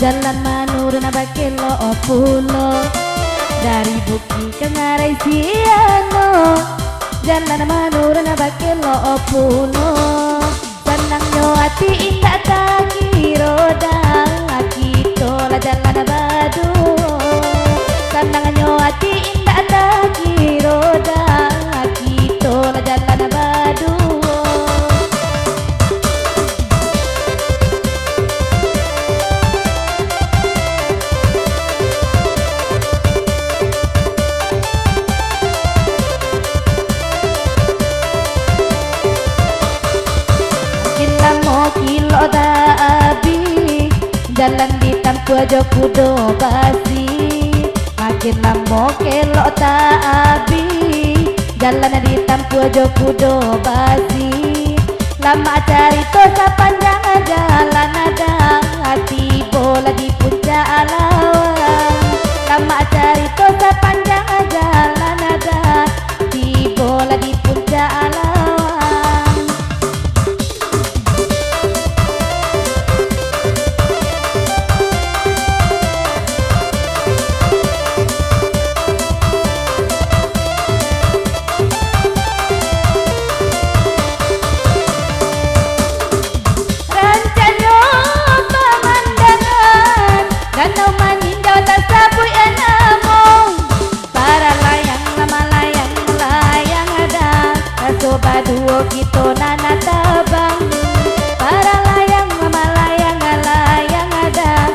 Jalan manurna bakelo pulo dari Buki ke Ngarai Siano. Jalan manurna bakelo pulo senangnya hati indah tak kiroda kita lah jalan badu. Senangnya hati indah tak kiroda kita lah jalan badu. Kilo dabi jalan di tampu aja kudo basi makin lama kilo tabi jalan di tampu aja kudo basi lama cari tosa panjang jalan ada hati bola di puncak alam lama cari tosa panjang jalan ada hati bola di puncak alam. Danau maninjau tak sabui enamong para layang lama layang ada soba duo kita nana tabang para layang lama layang ada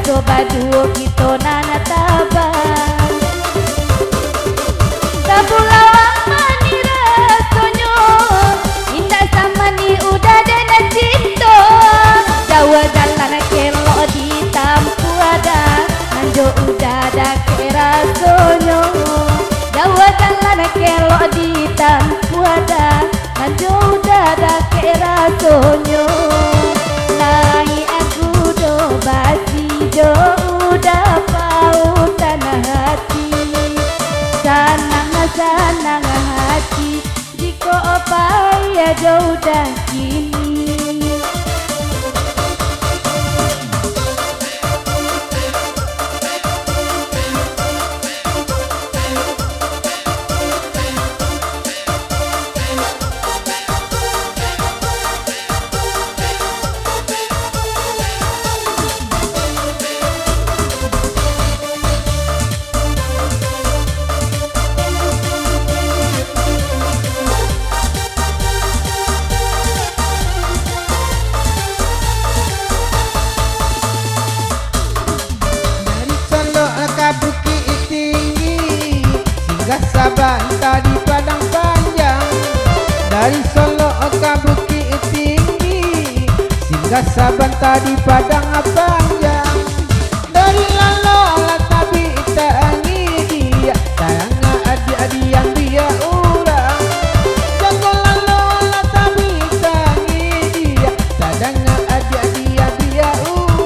soba duo kita nana tabang sabulawang mani rasonyo indah sama ni udah dena cinta jawa jalan kelo di tampu ada manjo udah ada kerasonyo jawa jalan kelo di tampu ada manjo udah ada kerasonyo lai aku do basi do udah pautan hati sanang hati jika apa ya do udah kini. Bukit tinggi singgah Sabanta di Padang Panjang dari Solo ke Bukit Tinggi singgah Sabanta di Padang Panjang dari Lalo tapi tangi dia sayang adik-adik yang dia urang jago Lalo tapi tangi dia sayang adik-adik yang dia urang.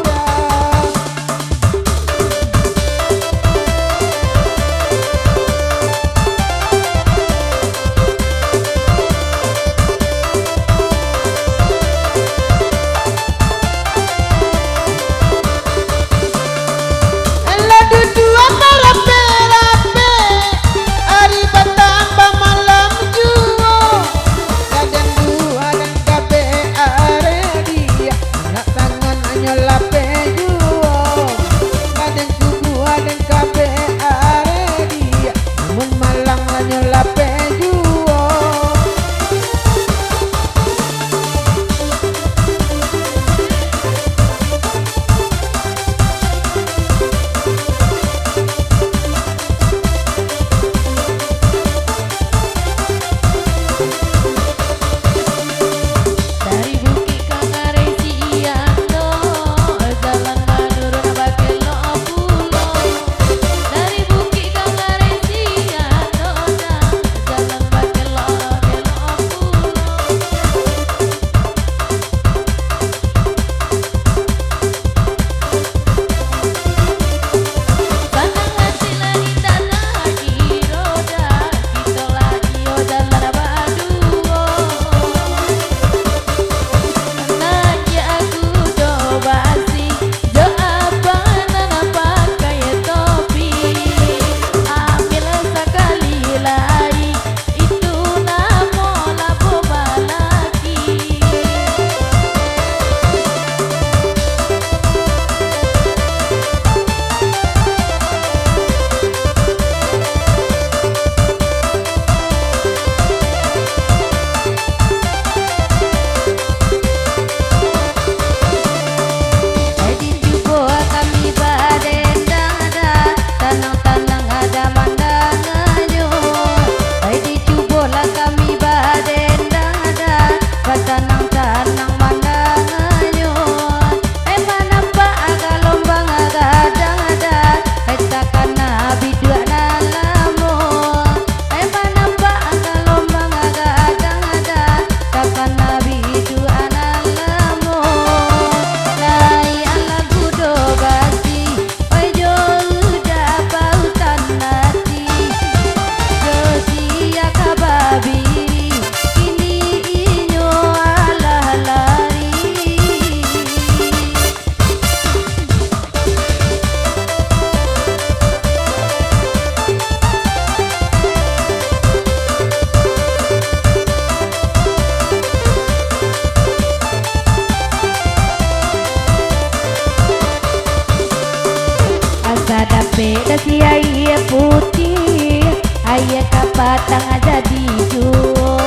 kapatang jadi duo.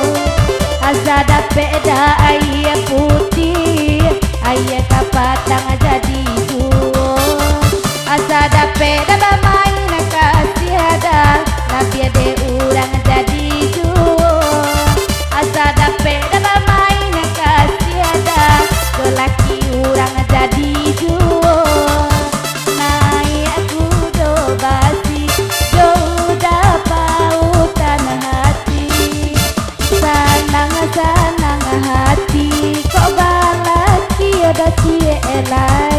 Asa dapet dah ayah putih, ayah kapatang jadi duo. Asa dapet dah bermain kasih ada, nabi ada orang jadi duo. Asa dapet dah bermain kasih ada, lelaki orang jadi duo. Naik aku do basi, do udah pautan hati. Sanang hati, kok balaki ada cie elai.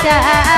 kaca